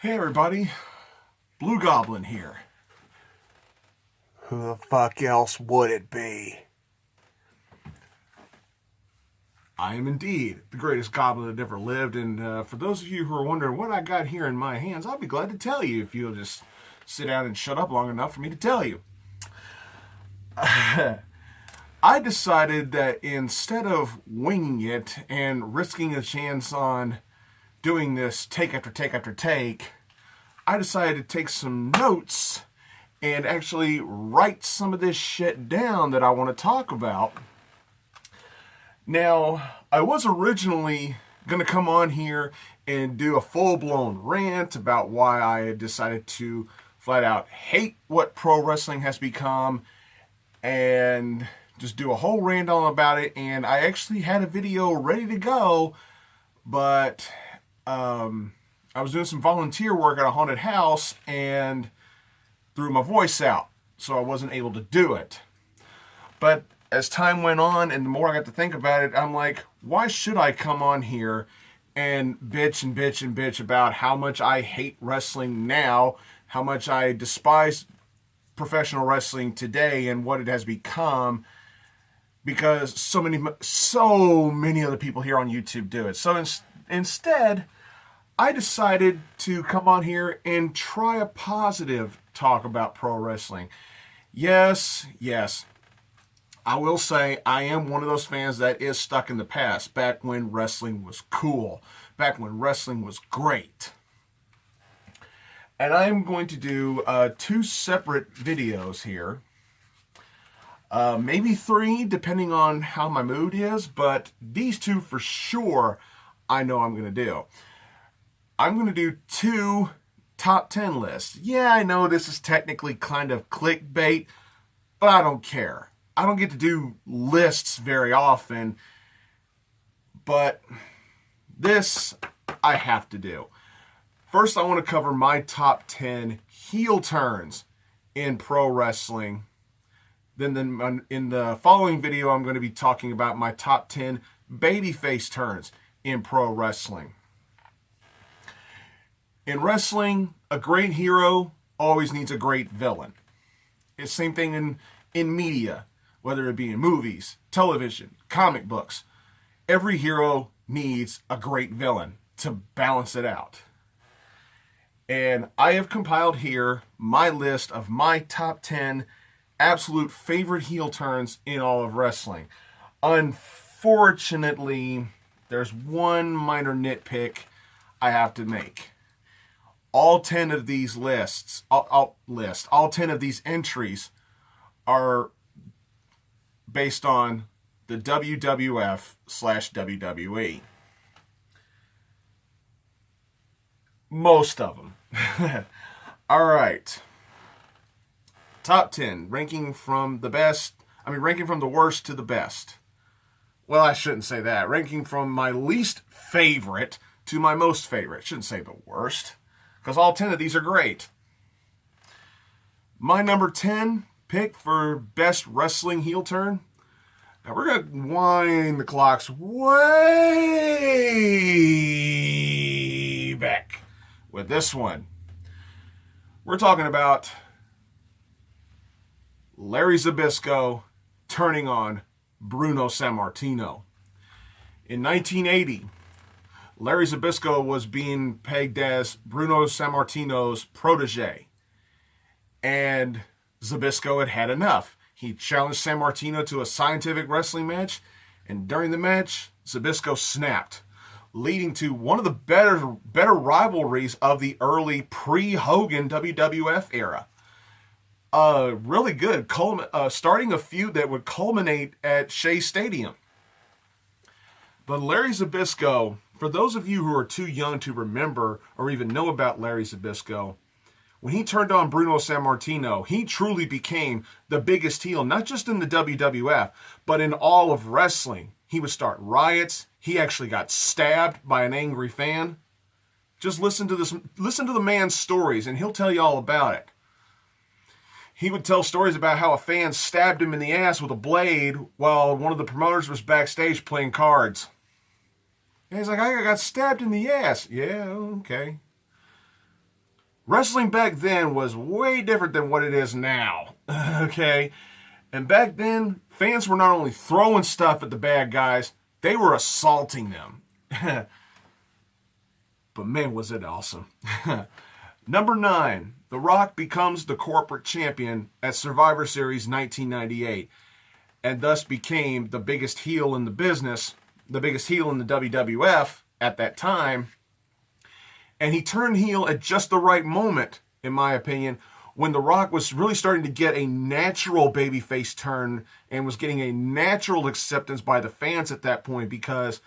Hey everybody, Blue Goblin here. Who the fuck else would it be? I am indeed the greatest goblin that ever lived, and for those of you who are wondering what I got here in my hands, I'll be glad to tell you if you'll just sit down and shut up long enough for me to tell you. I decided that instead of winging it and risking a chance on doing this take after take after take, I decided to take some notes and actually write some of this shit down that I want to talk about. Now, I was originally going to come on here and do a full-blown rant about why I had decided to flat out hate what pro wrestling has become and just do a whole rant on about it. And I actually had a video ready to go, but I was doing some volunteer work at a haunted house and threw my voice out, so I wasn't able to do it. But as time went on and the more I got to think about it, I'm like, why should I come on here and bitch and bitch and bitch about how much I hate wrestling now, how much I despise professional wrestling today and what it has become, because so many other people here on YouTube do it. So instead, I decided to come on here and try a positive talk about pro wrestling. Yes, I will say I am one of those fans that is stuck in the past, back when wrestling was cool, back when wrestling was great. And I'm going to do 2 separate videos here. Maybe 3, depending on how my mood is, but these 2 for sure I know I'm going to do. I'm going to do 2 top 10 lists. Yeah, I know this is technically kind of clickbait, but I don't care. I don't get to do lists very often, but this I have to do. First, I want to cover my top 10 heel turns in pro wrestling. Then in the following video, I'm going to be talking about my top 10 babyface turns in pro wrestling. In wrestling, a great hero always needs a great villain. It's the same thing in media, whether it be in movies, television, comic books. Every hero needs a great villain to balance it out. And I have compiled here my list of my top 10 absolute favorite heel turns in all of wrestling. Unfortunately, there's one minor nitpick I have to make. All 10 of these all 10 of these entries are based on the WWF/WWE. Most of them. All right. Top 10, ranking from the worst to the best. Well, I shouldn't say that. Ranking from my least favorite to my most favorite. Shouldn't say the worst, because all 10 of these are great. My number 10 pick for best wrestling heel turn. Now we're going to wind the clocks way back with this one. We're talking about Larry Zbyszko turning on Bruno Sammartino. In 1980, Larry Zbyszko was being pegged as Bruno Sammartino's protege. And Zbyszko had had enough. He challenged Sammartino to a scientific wrestling match, and during the match, Zbyszko snapped, leading to one of the better rivalries of the early pre-Hogan WWF era. Really good, starting a feud that would culminate at Shea Stadium. But Larry Zbyszko, for those of you who are too young to remember or even know about Larry Zbyszko, when he turned on Bruno Sammartino, he truly became the biggest heel, not just in the WWF, but in all of wrestling. He would start riots. He actually got stabbed by an angry fan. Just listen to the man's stories, and he'll tell you all about it. He would tell stories about how a fan stabbed him in the ass with a blade while one of the promoters was backstage playing cards. And he's like, I got stabbed in the ass. Yeah, okay. Wrestling back then was way different than what it is now. Okay? And back then, fans were not only throwing stuff at the bad guys, they were assaulting them. But man, was it awesome. Number 9, The Rock becomes the corporate champion at Survivor Series 1998, and thus became the biggest heel in the business, the biggest heel in the WWF at that time. And he turned heel at just the right moment, in my opinion, when The Rock was really starting to get a natural babyface turn and was getting a natural acceptance by the fans at that point, because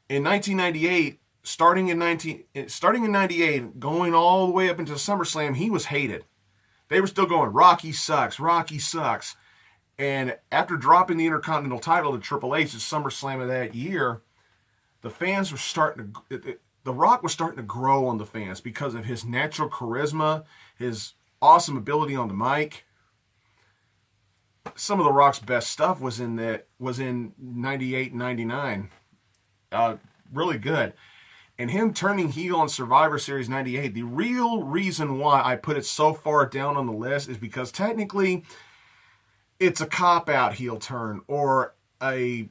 in 1998, starting in 98, going all the way up into SummerSlam, he was hated. They were still going, Rocky sucks, Rocky sucks. And after dropping the Intercontinental title to Triple H at SummerSlam of that year, the fans were starting to... The Rock was starting to grow on the fans because of his natural charisma, his awesome ability on the mic. Some of The Rock's best stuff was in 98 and 99. Really good. And him turning heel on Survivor Series 98, the real reason why I put it so far down on the list is because technically it's a cop-out heel turn, or a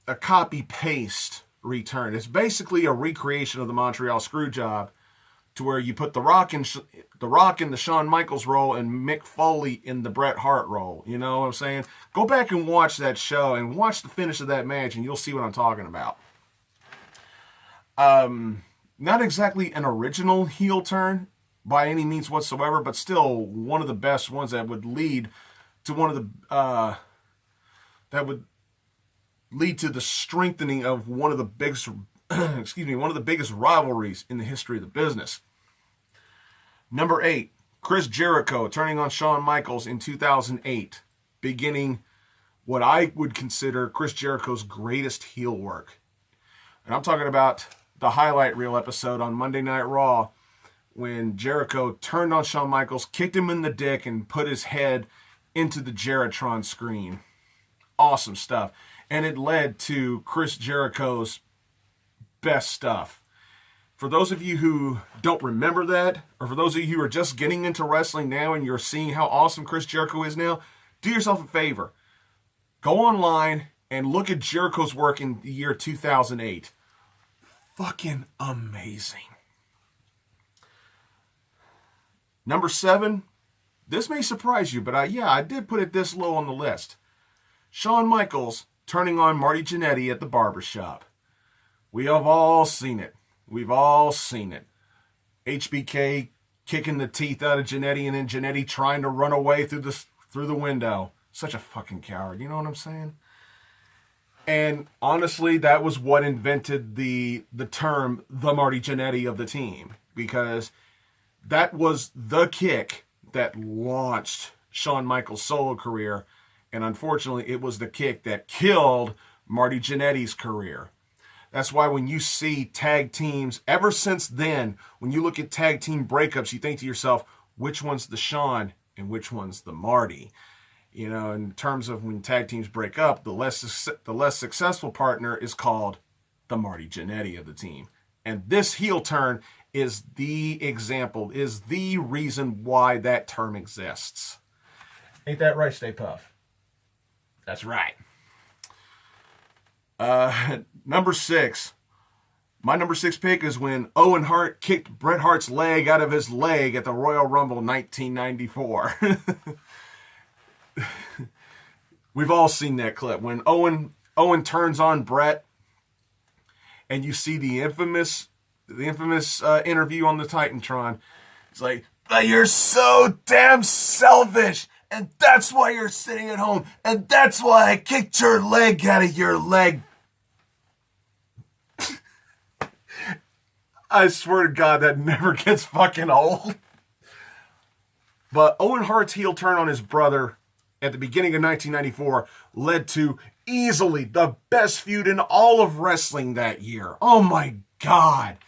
copy-paste return. It's basically a recreation of the Montreal Screwjob, to where you put The Rock in the Shawn Michaels role and Mick Foley in the Bret Hart role. You know what I'm saying? Go back and watch that show and watch the finish of that match, and you'll see what I'm talking about. Not exactly an original heel turn by any means whatsoever, but still one of the best ones that would lead to the strengthening of one of the biggest one of the biggest rivalries in the history of the business. Number 8, Chris Jericho turning on Shawn Michaels in 2008, beginning what I would consider Chris Jericho's greatest heel work. And I'm talking about the highlight reel episode on Monday Night Raw, when Jericho turned on Shawn Michaels, kicked him in the dick, and put his head into the Jeritron screen. Awesome stuff. And it led to Chris Jericho's best stuff. For those of you who don't remember that, or for those of you who are just getting into wrestling now and you're seeing how awesome Chris Jericho is now, do yourself a favor. Go online and look at Jericho's work in the year 2008. Fucking amazing. Number 7, this may surprise you, but I did put it this low on the list. Shawn Michaels turning on Marty Jannetty at the barbershop. We have all seen it. We've all seen it. HBK kicking the teeth out of Jannetty, and then Jannetty trying to run away through the window. Such a fucking coward, you know what I'm saying? And honestly, that was what invented the term the Marty Jannetty of the team, because that was the kick that launched Shawn Michaels' solo career, and unfortunately, it was the kick that killed Marty Jannetty's career. That's why when you see tag teams, ever since then, when you look at tag team breakups, you think to yourself, which one's the Shawn and which one's the Marty? You know, in terms of when tag teams break up, the less successful partner is called the Marty Jannetty of the team. And this heel turn is the example, is the reason why that term exists. Ain't that right, Stay Puff? That's right. Number 6. My number 6 pick is when Owen Hart kicked Bret Hart's leg out of his leg at the Royal Rumble 1994. We've all seen that clip when Owen turns on Bret, and you see the infamous interview on the Titantron. It's like, you're so damn selfish, and that's why you're sitting at home, and that's why I kicked your leg out of your leg. I swear to God, that never gets fucking old. But Owen Hart's heel turn on his brother at the beginning of 1994 led to easily the best feud in all of wrestling that year. Oh my God.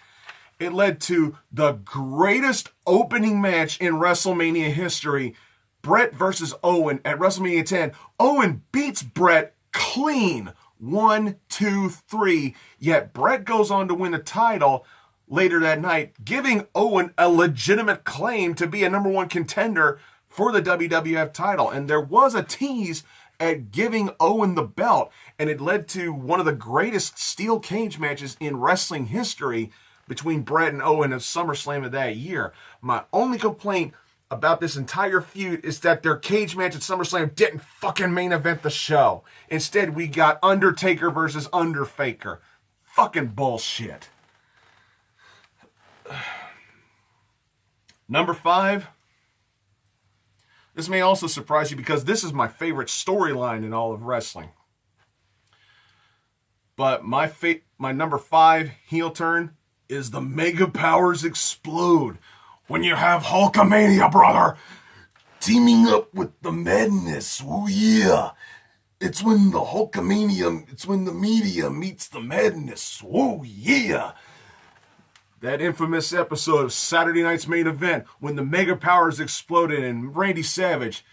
It led to the greatest opening match in WrestleMania history. Bret versus Owen at WrestleMania 10. Owen beats Bret clean. 1, 2, 3. Yet Bret goes on to win the title later that night, giving Owen a legitimate claim to be a number one contender for the WWF title. And there was a tease at giving Owen the belt, and it led to one of the greatest steel cage matches in wrestling history between Bret and Owen at SummerSlam of that year. My only complaint about this entire feud is that their cage match at SummerSlam didn't fucking main event the show. Instead, we got Undertaker versus Underfaker. Fucking bullshit. Number 5. This may also surprise you because this is my favorite storyline in all of wrestling. But my number 5 heel turn is the Mega Powers Explode. When you have Hulkamania, brother, teaming up with the Madness. Oh yeah. It's when the Hulkamania, it's when the media meets the Madness. Oh yeah. That infamous episode of Saturday Night's Main Event when the Mega Powers exploded and Randy Savage,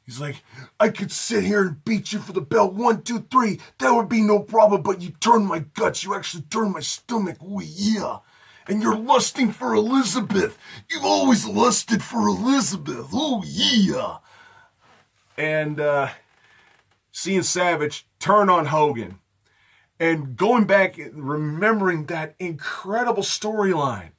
he's like, I could sit here and beat you for the belt 1, 2, 3. That would be no problem, but you turn my guts. You actually turn my stomach. Oh yeah. And you're lusting for Elizabeth. You've always lusted for Elizabeth. Oh yeah. And seeing Savage turn on Hogan. And going back, remembering that incredible storyline.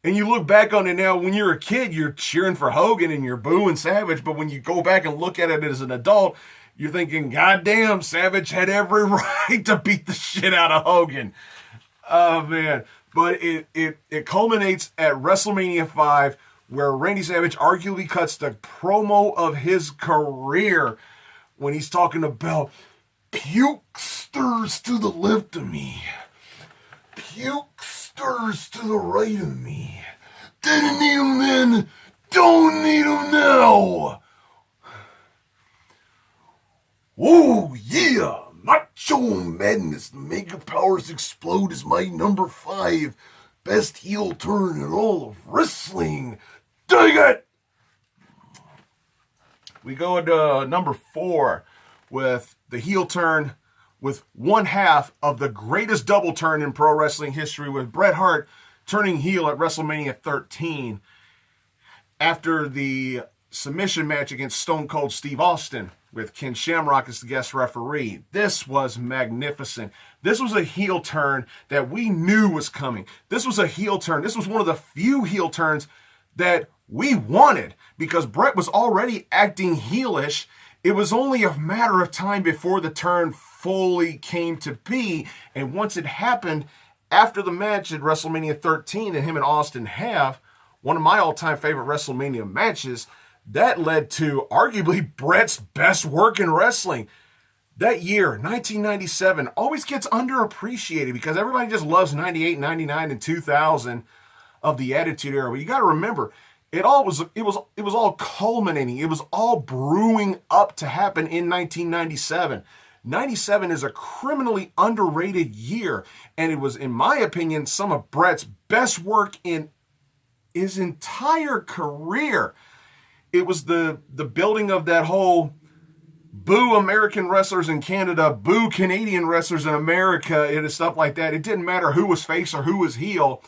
And you look back on it now, when you're a kid, you're cheering for Hogan and you're booing Savage. But when you go back and look at it as an adult, you're thinking, God damn, Savage had every right to beat the shit out of Hogan. Oh, man. But it culminates at WrestleMania 5, where Randy Savage arguably cuts the promo of his career when he's talking about puke stirs to the left of me. Puke stirs to the right of me. Didn't need him then, don't need him now. Oh yeah, Macho Madness, the Mega Powers Explode is my number 5 best heel turn in all of wrestling. Dig it! We go to number 4 with the heel turn with one half of the greatest double turn in pro wrestling history, with Bret Hart turning heel at WrestleMania 13 after the submission match against Stone Cold Steve Austin with Ken Shamrock as the guest referee. This was magnificent. This was a heel turn that we knew was coming. This was a heel turn. This was one of the few heel turns that we wanted because Bret was already acting heelish. It was only a matter of time before the turn fully came to be. And once it happened, after the match at WrestleMania 13 that him and Austin have, one of my all-time favorite WrestleMania matches, that led to arguably Bret's best work in wrestling. That year, 1997, always gets underappreciated because everybody just loves 98, 99, and 2000 of the Attitude Era. But you got to remember, it was all culminating. It was all brewing up to happen in 1997. 97 is a criminally underrated year, and it was, in my opinion, some of Bret's best work in his entire career. It was the building of that whole boo American wrestlers in Canada, boo Canadian wrestlers in America, and stuff like that. It didn't matter who was face or who was heel.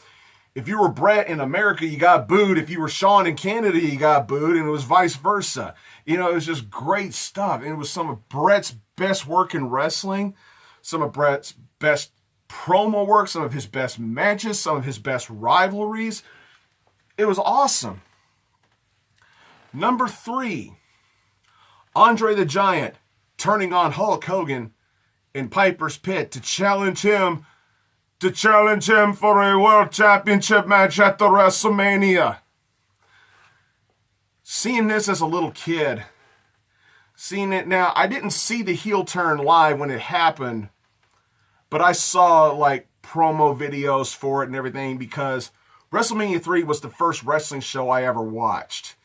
If you were Bret in America, you got booed. If you were Shawn in Canada, you got booed, and it was vice versa. You know, it was just great stuff. And it was some of Bret's best work in wrestling, some of Bret's best promo work, some of his best matches, some of his best rivalries. It was awesome. Number 3, Andre the Giant turning on Hulk Hogan in Piper's Pit to challenge him for a world championship match at the WrestleMania. Seeing this as a little kid, seeing it now, I didn't see the heel turn live when it happened, but I saw like promo videos for it and everything because WrestleMania 3 was the first wrestling show I ever watched.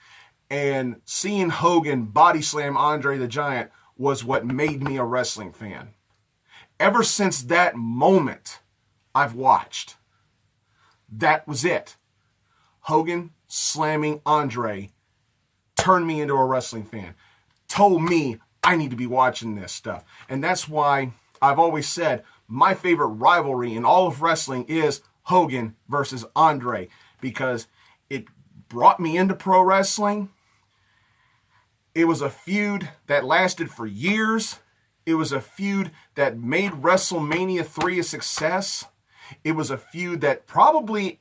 And seeing Hogan body slam Andre the Giant was what made me a wrestling fan. Ever since that moment, I've watched. That was it. Hogan slamming Andre turned me into a wrestling fan. Told me I need to be watching this stuff. And that's why I've always said my favorite rivalry in all of wrestling is Hogan versus Andre, because it brought me into pro wrestling. It was a feud that lasted for years. It was a feud that made WrestleMania 3 a success. It was a feud that possibly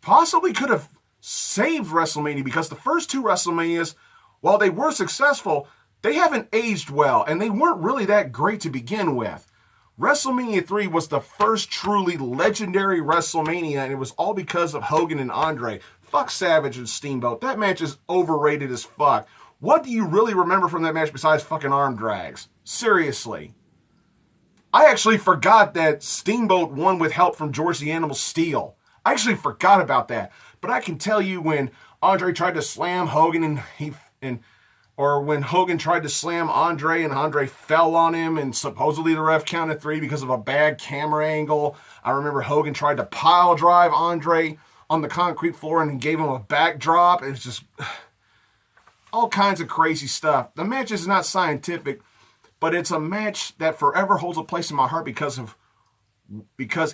could have saved WrestleMania, because the first two WrestleManias, while they were successful, they haven't aged well, and they weren't really that great to begin with. WrestleMania 3 was the first truly legendary WrestleMania, and it was all because of Hogan and Andre. Fuck Savage and Steamboat. That match is overrated as fuck. What do you really remember from that match besides fucking arm drags? Seriously. I actually forgot that Steamboat won with help from George the Animal Steele. I actually forgot about that. But I can tell you, when Andre tried to slam Hogan or when Hogan tried to slam Andre and Andre fell on him and supposedly the ref counted 3 because of a bad camera angle. I remember Hogan tried to pile drive Andre on the concrete floor and gave him a backdrop. It was just all kinds of crazy stuff. The match is not scientific, but it's a match that forever holds a place in my heart because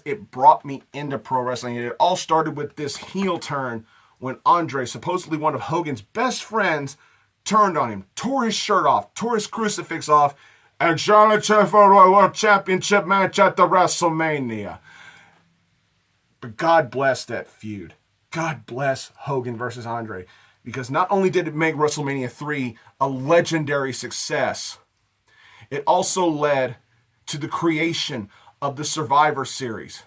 it brought me into pro wrestling. And it all started with this heel turn when Andre, supposedly one of Hogan's best friends, turned on him, tore his shirt off, tore his crucifix off, and challenged him for a World Championship match at the WrestleMania. But God bless that feud. God bless Hogan versus Andre. Because not only did it make WrestleMania 3 a legendary success, it also led to the creation of the Survivor Series.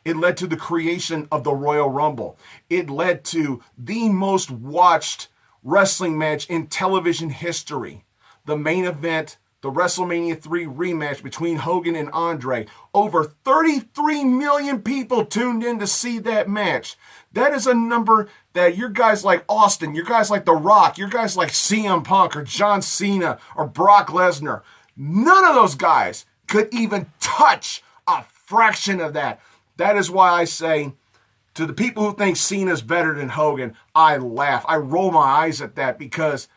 It led to the creation of the Royal Rumble. It led to the most watched wrestling match in television history. The main event, the WrestleMania 3 rematch between Hogan and Andre. Over 33 million people tuned in to see that match. That is a number that your guys like Austin, your guys like The Rock, your guys like CM Punk or John Cena or Brock Lesnar, none of those guys could even touch a fraction of that. That is why I say, to the people who think Cena's better than Hogan, I laugh. I roll my eyes at that, because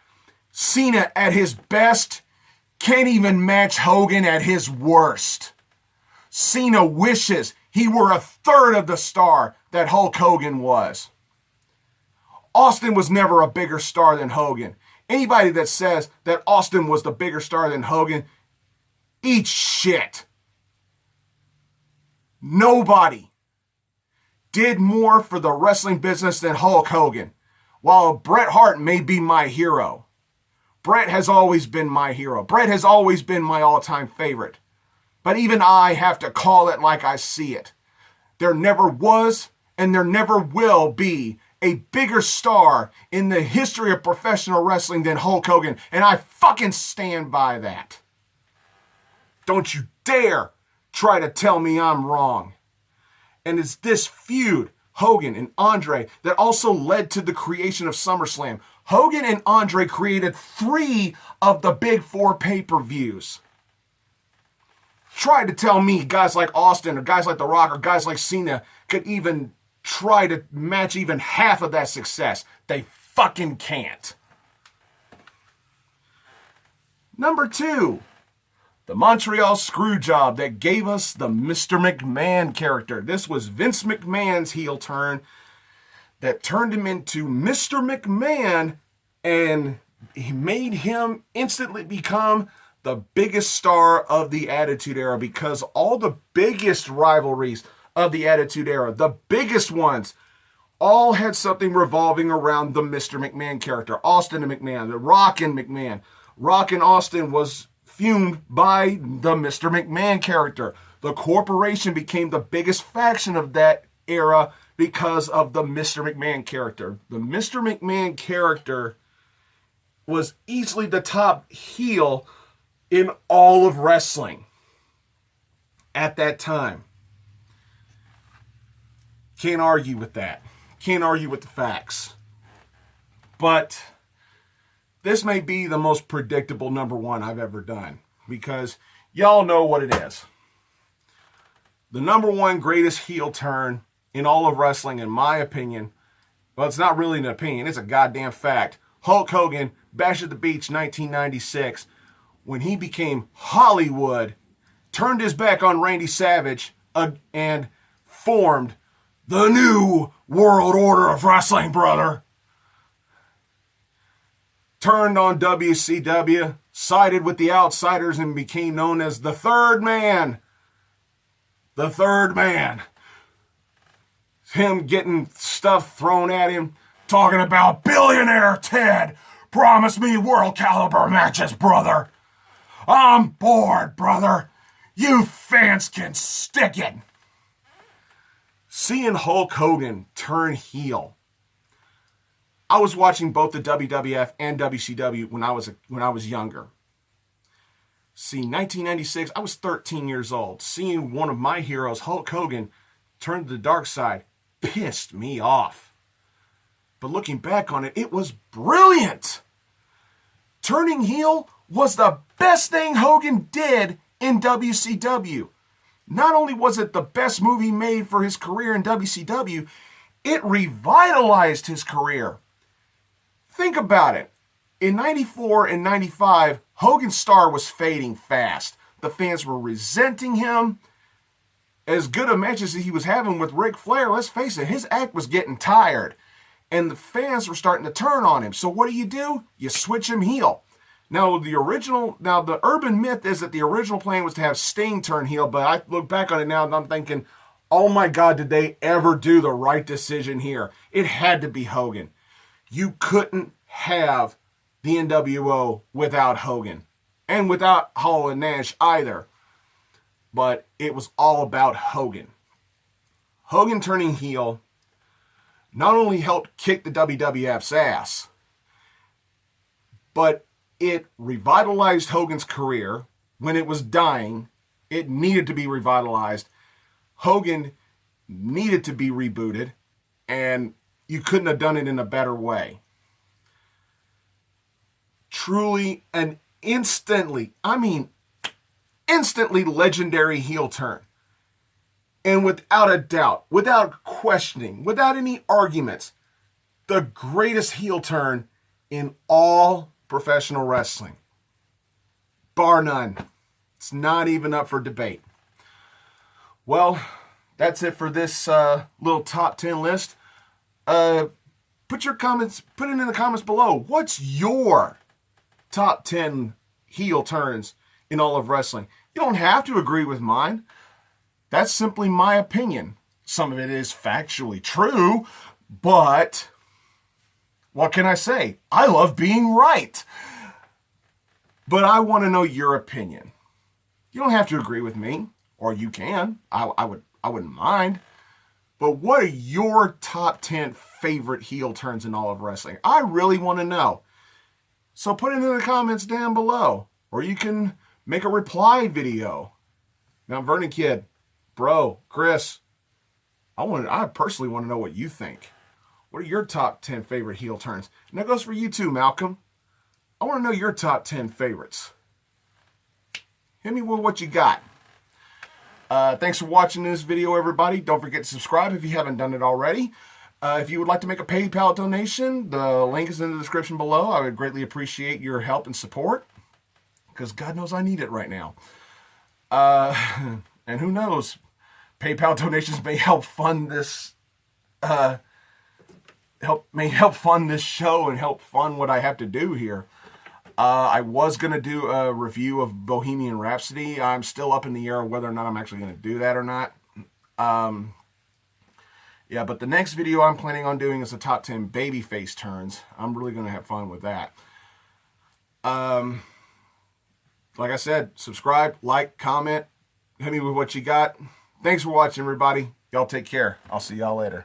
Cena at his best can't even match Hogan at his worst. Cena wishes he were a third of the star that Hulk Hogan was. Austin was never a bigger star than Hogan. Anybody that says that Austin was the bigger star than Hogan, eat shit. Nobody did more for the wrestling business than Hulk Hogan. While Bret Hart may be my hero, Bret has always been my hero. Bret has always been my all-time favorite. But even I have to call it like I see it. There never was and there never will be a bigger star in the history of professional wrestling than Hulk Hogan. And I fucking stand by that. Don't you dare try to tell me I'm wrong. And it's this feud, Hogan and Andre, that also led to the creation of SummerSlam. Hogan and Andre created 3 of the big 4 pay-per-views. Try to tell me guys like Austin or guys like The Rock or guys like Cena could even try to match even half of that success. They fucking can't. Number 2. The Montreal Screwjob that gave us the Mr. McMahon character. This was Vince McMahon's heel turn that turned him into Mr. McMahon, and he made him instantly become the biggest star of the Attitude Era, because all the biggest rivalries of the Attitude Era, the biggest ones, all had something revolving around the Mr. McMahon character. Austin and McMahon, the Rock and McMahon. Rock and Austin was fumed by the Mr. McMahon character. The corporation became the biggest faction of that era because of the Mr. McMahon character. The Mr. McMahon character was easily the top heel in all of wrestling at that time. Can't argue with that. Can't argue with the facts. But this may be the most predictable number 1 I've ever done, because y'all know what it is. The number 1 greatest heel turn in all of wrestling, in my opinion, well, it's not really an opinion, it's a goddamn fact. Hulk Hogan, Bash at the Beach, 1996, when he became Hollywood, turned his back on Randy Savage and formed the new world order of wrestling, brother. Turned on WCW, sided with the outsiders, and became known as the Third Man. The Third Man. Him getting stuff thrown at him, talking about billionaire Ted. Promise me world caliber matches, brother. I'm bored, brother. You fans can stick it. Seeing Hulk Hogan turn heel. I was watching both the WWF and WCW when I was younger. See, 1996, I was 13 years old. Seeing one of my heroes, Hulk Hogan, turn to the dark side pissed me off. But looking back on it, it was brilliant. Turning heel was the best thing Hogan did in WCW. Not only was it the best move he made for his career in WCW, it revitalized his career. Think about it. In 94 and 95, Hogan's star was fading fast. The fans were resenting him. As good a matches as he was having with Ric Flair, let's face it, his act was getting tired. And the fans were starting to turn on him. So what do? You switch him heel. Now the urban myth is that the original plan was to have Sting turn heel, but I look back on it now and I'm thinking, oh my God, did they ever do the right decision here? It had to be Hogan. You couldn't have the NWO without Hogan. And without Hall and Nash either. But it was all about Hogan. Hogan turning heel not only helped kick the WWF's ass, but it revitalized Hogan's career. When it was dying, it needed to be revitalized. Hogan needed to be rebooted, and you couldn't have done it in a better way. Truly an instantly legendary heel turn. And without a doubt, without questioning, without any arguments, the greatest heel turn in all professional wrestling. Bar none. It's not even up for debate. Well, that's it for this little top 10 list. Put it in the comments below. What's your top 10 heel turns in all of wrestling? You don't have to agree with mine. That's simply my opinion. Some of it is factually true, but what can I say? I love being right. But I want to know your opinion. You don't have to agree with me, or you can. I wouldn't mind. But what are your top 10 favorite heel turns in all of wrestling? I really want to know. So put it in the comments down below. Or you can make a reply video. Now, Vernon Kid, bro, Chris, I personally want to know what you think. What are your top 10 favorite heel turns? And that goes for you too, Malcolm. I want to know your top 10 favorites. Hit me with what you got. Thanks for watching this video, everybody. Don't forget to subscribe if you haven't done it already. If you would like to make a PayPal donation, the link is in the description below. I would greatly appreciate your help and support, because God knows I need it right now. And who knows, PayPal donations may help fund this, help fund this show and help fund what I have to do here. I was going to do a review of Bohemian Rhapsody. I'm still up in the air whether or not I'm actually going to do that or not. Yeah, but the next video I'm planning on doing is the top 10 babyface turns. I'm really going to have fun with that. Like I said, subscribe, like, comment, hit me with what you got. Thanks for watching, everybody. Y'all take care. I'll see y'all later.